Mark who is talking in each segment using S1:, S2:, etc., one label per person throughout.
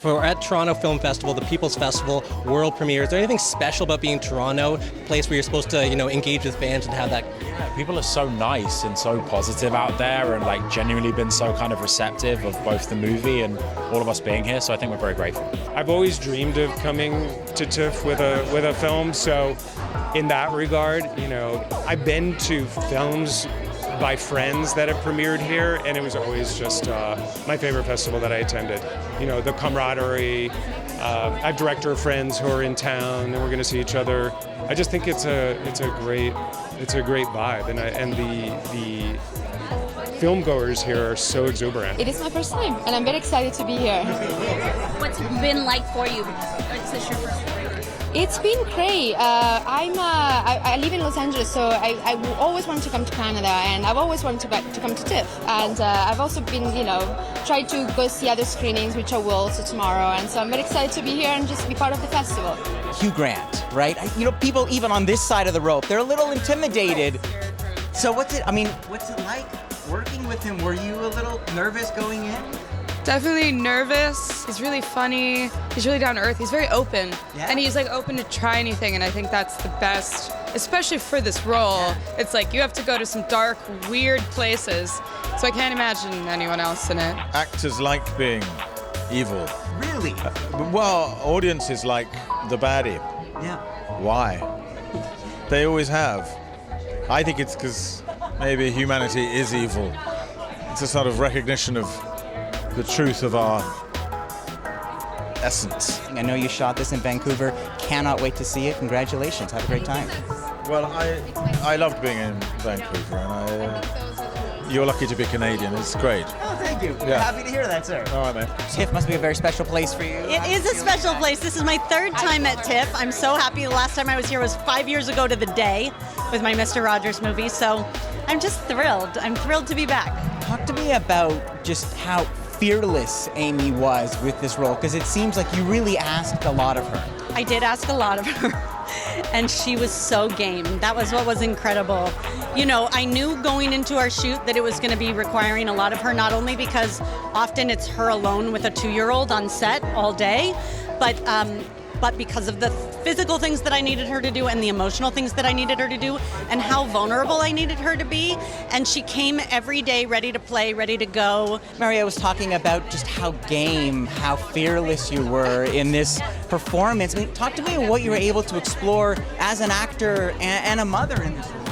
S1: For at Toronto Film Festival, the People's Festival, world premiere, is there anything special about being in Toronto, a place where you're supposed to, engage with fans and have that?
S2: Yeah, people are so nice and so positive out there and genuinely been so kind of receptive of both the movie and all of us being here, so I think we're very grateful.
S3: I've always dreamed of coming to TIFF with a film, so in that regard, I've been to films by friends that have premiered here, and it was always just my favorite festival that I attended. The camaraderie. I have director friends who are in town, and we're going to see each other. I just think it's a great vibe, and the film goers here are so exuberant.
S4: It is my first time, and I'm very excited to be here.
S5: What's it been like for you? Is this your first time?
S4: It's been great. I live in Los Angeles, so I always wanted to come to Canada, and I've always wanted to come to TIFF. And I've also been, tried to go see other screenings, which I will also tomorrow. And so I'm very excited to be here and just be part of the festival.
S6: Hugh Grant, right? People even on this side of the rope, they're a little intimidated. So what's it like working with him? Were you a little nervous going in?
S7: Definitely nervous. He's really funny. He's really down to earth. He's very open.
S6: Yeah.
S7: And he's open to try anything, and I think that's the best, especially for this role.
S6: Yeah.
S7: It's you have to go to some dark, weird places. So I can't imagine anyone else in it.
S8: Actors like being evil.
S6: Really?
S8: Well, audiences like the baddie.
S6: Yeah.
S8: Why? They always have. I think it's because maybe humanity is evil. It's a sort of recognition of the truth of our essence.
S6: I know you shot this in Vancouver. Cannot wait to see it. Congratulations. Have a great time.
S8: Well, I loved being in Vancouver, and you're lucky to be Canadian. It's great.
S6: Oh, thank you.
S8: Yeah.
S6: Happy to hear that, sir.
S8: All right, man.
S6: TIFF must be a very special place for you.
S9: It is a special place. This is my third time at TIFF. I'm so happy. The last time I was here was 5 years ago to the day with my Mr. Rogers movie, so I'm just thrilled. I'm thrilled to be back.
S6: Talk to me about just how fearless Amy was with this role, because it seems like you really asked a lot of her.
S9: I did ask a lot of her, and she was so game. That was what was incredible. I knew going into our shoot that it was going to be requiring a lot of her, not only because often it's her alone with a 2-year-old on set all day, but because of the physical things that I needed her to do and the emotional things that I needed her to do and how vulnerable I needed her to be. And she came every day ready to play, ready to go.
S6: Maria was talking about just how game, how fearless you were in this performance. Talk to me about what you were able to explore as an actor and a mother in this role.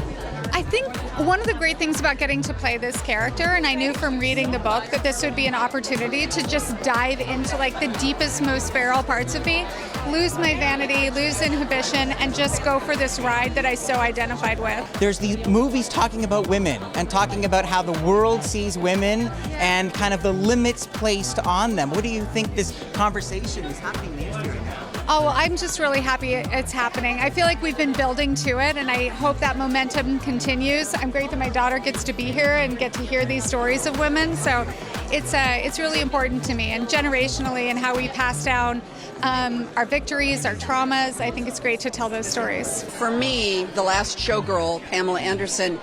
S10: I think one of the great things about getting to play this character, and I knew from reading the book that this would be an opportunity to just dive into the deepest, most feral parts of me, lose my vanity, lose inhibition, and just go for this ride that I so identified with.
S6: There's these movies talking about women and talking about how the world sees women and kind of the limits placed on them. What do you think this conversation is happening in the industry right now?
S10: Oh, well, I'm just really happy it's happening. I feel like we've been building to it, and I hope that momentum continues. I'm great that my daughter gets to be here and get to hear these stories of women. So it's really important to me, and generationally, and how we pass down our victories, our traumas. I think it's great to tell those stories.
S11: For me, the last showgirl, Pamela Anderson,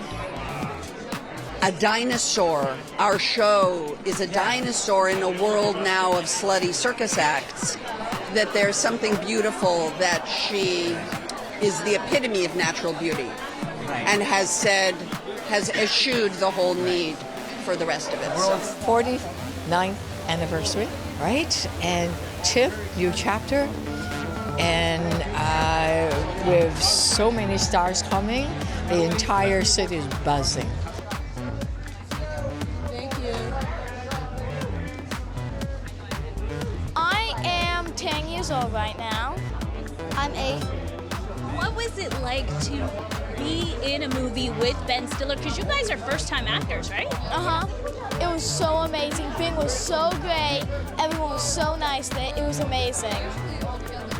S11: a dinosaur. Our show is a dinosaur in a world now of slutty circus acts. That there's something beautiful, that she is the epitome of natural beauty, and has eschewed the whole need for the rest of it. So.
S12: 49th anniversary, right? And TIFF, new chapter, and with so many stars coming, the entire city is buzzing.
S5: Thank you.
S13: 10 years old right now. I'm 8.
S5: What was it like to be in a movie with Ben Stiller? Because you guys are first-time actors, right?
S13: It was so amazing. Ben was so great. Everyone was so nice. It was amazing.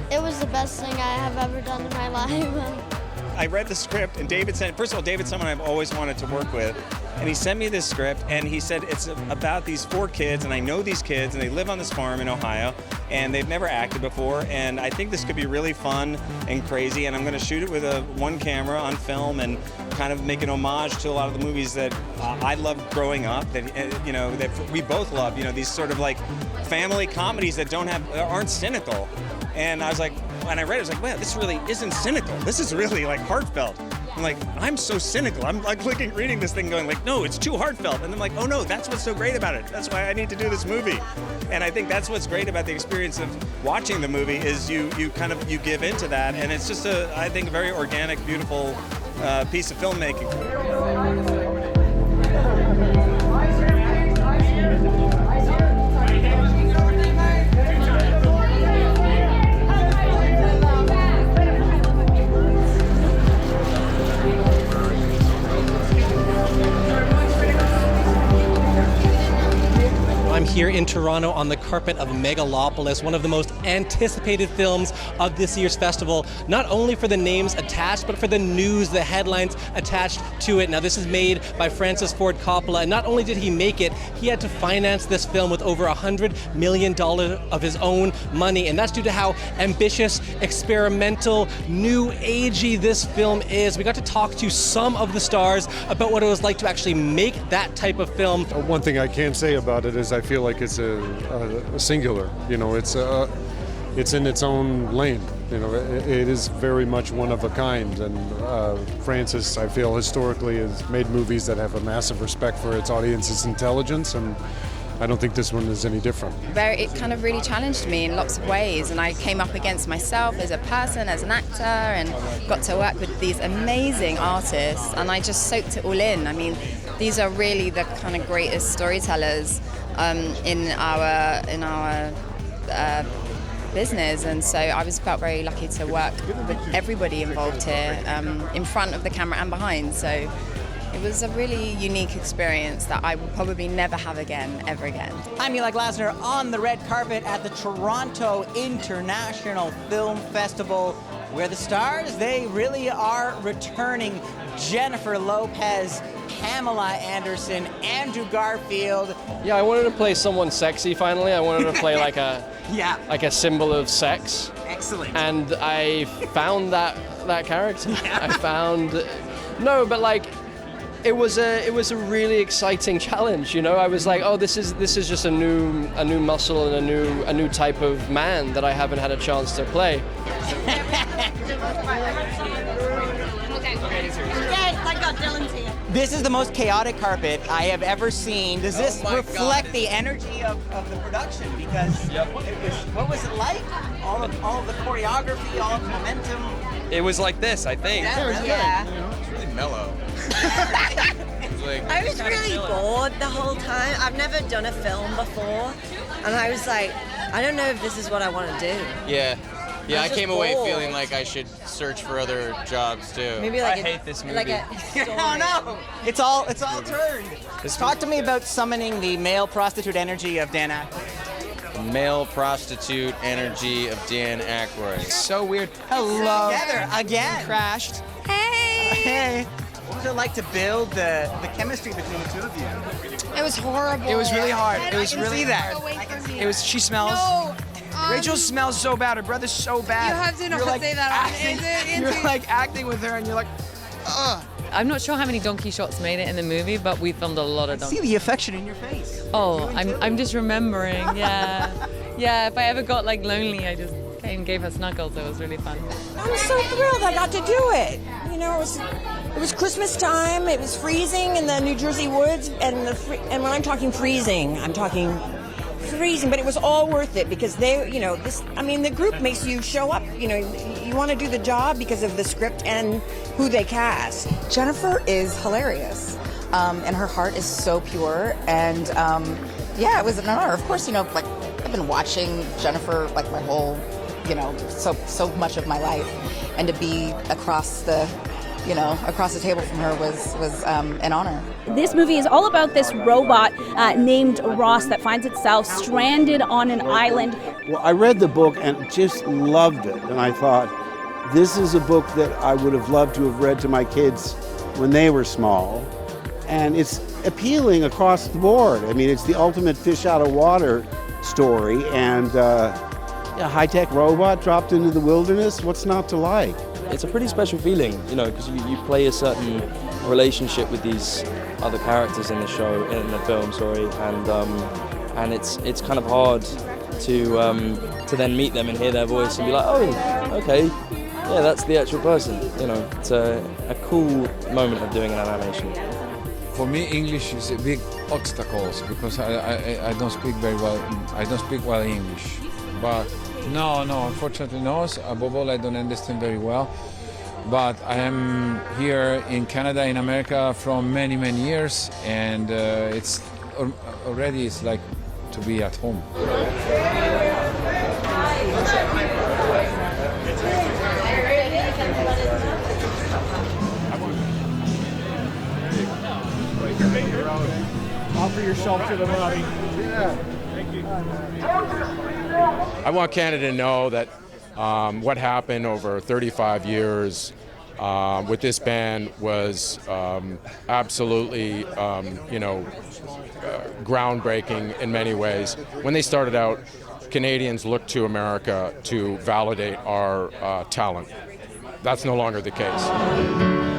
S13: It was the best thing I have ever done in my life.
S14: I read the script, and David said, first of all, David's someone I've always wanted to work with. and he sent me this script, and he said it's about these 4 kids, and I know these kids, and they live on this farm in Ohio, and they've never acted before, and I think this could be really fun and crazy, and I'm going to shoot it with one camera on film and kind of make an homage to a lot of the movies that I loved growing up, that that we both love, these sort of like family comedies that aren't cynical. And I was like, when I read it, I was like, wow, this really isn't cynical. This is really like heartfelt. I'm like, I'm so cynical. I'm like reading this thing going like, no, it's too heartfelt. And I'm like, oh no, that's what's so great about it. That's why I need to do this movie. And I think that's what's great about the experience of watching the movie is you give into that. And it's just I think a very organic, beautiful piece of filmmaking.
S1: I'm here in Toronto on the carpet of Megalopolis, one of the most anticipated films of this year's festival, not only for the names attached, but for the news, the headlines attached to it. Now, this is made by Francis Ford Coppola, and not only did he make it, he had to finance this film with over $100 million of his own money, and that's due to how ambitious, experimental, new agey this film is. We got to talk to some of the stars about what it was like to actually make that type of film.
S15: One thing I can say about it is I feel like it's a singular. It's in its own lane. It is very much one of a kind. And Francis, I feel historically, has made movies that have a massive respect for its audience's intelligence, and I don't think this one is any different.
S16: It kind of really challenged me in lots of ways, and I came up against myself as a person, as an actor, and got to work with these amazing artists, and I just soaked it all in. I mean, these are really the kind of greatest storytellers in our business, and so I felt very lucky to work with everybody involved here, in front of the camera and behind. So it was a really unique experience that I will probably never have ever again.
S6: I'm Eli Glasner on the red carpet at the Toronto International Film Festival, where the stars, they really are returning. Jennifer Lopez, Pamela Anderson, Andrew Garfield.
S17: Yeah, I wanted to play someone sexy finally. I wanted to play like a symbol of sex.
S6: Excellent.
S17: And I found that character.
S6: Yeah.
S17: I found it was a really exciting challenge, I was like, oh, this is just a new muscle and a new type of man that I haven't had a chance to play.
S9: Yes, I got Dylan's here.
S6: This is the most chaotic carpet I have ever seen. Does this reflect the energy of the production? Because what was it like? All of the choreography, all of the momentum.
S18: It was like this, I think.
S9: Yeah.
S18: It's really mellow.
S19: I was really bored the whole time. I've never done a film before, and I was like, I don't know if this is what I want to do.
S18: Yeah, I came away
S19: bored.
S18: feeling like I should search for other jobs too.
S19: Maybe like
S18: I hate this movie.
S19: Like
S6: Oh no! It's all turned. Talk to me about summoning the male prostitute energy of Dan Aykroyd.
S18: Male prostitute energy of Dan Aykroyd.
S6: So weird. Hello. Together again.
S20: Crashed.
S6: Hey. What was it like to build the chemistry between the two of you?
S20: It was horrible. It was really hard. It was really
S6: hard.
S20: She smells.
S10: No.
S20: Rachel smells so bad. Her breath is so bad.
S10: You have to know
S20: You're
S10: how to say that.
S20: You're like acting with her, and you're like, ugh.
S21: I'm not sure how many donkey shots made it in the movie, but we filmed a lot of donkey.
S6: See the affection in your face.
S21: Oh, I'm just remembering. Yeah, yeah. If I ever got lonely, I just came and gave her snuggles. It was really fun.
S22: I'm so thrilled I got to do it. It was Christmas time. It was freezing in the New Jersey woods, and when I'm talking freezing, I'm talking freezing. But it was all worth it because the group makes you show up. You want to do the job because of the script and who they cast.
S23: Jennifer is hilarious, and her heart is so pure. And it was an honor. Of course, I've been watching Jennifer my whole, so much of my life, and to be across the table from her was an honor.
S24: This movie is all about this robot named Ross that finds itself stranded on an island.
S25: Well, I read the book and just loved it, and I thought, this is a book that I would have loved to have read to my kids when they were small. and it's appealing across the board. I mean, it's the ultimate fish out of water story, and a high-tech robot dropped into the wilderness. What's not to like?
S17: It's a pretty special feeling, you know, because you play a certain relationship with these other characters in the show, in the film, sorry, and it's kind of hard to then meet them and hear their voice and be like, oh, okay, yeah, that's the actual person. You know, it's a cool moment of doing an animation.
S2: For me, English is a big obstacle because I don't speak very well. I don't speak well English, but no, unfortunately no. Above all, I don't understand very well. But I am here in Canada, in America, from many years, and it's like to be at home.
S3: Offer yourself to the lobby.
S2: Yeah.
S3: Thank you.
S4: I want Canada to know that what happened over 35 years with this band was absolutely, groundbreaking in many ways. When they started out, Canadians looked to America to validate our talent. That's no longer the case.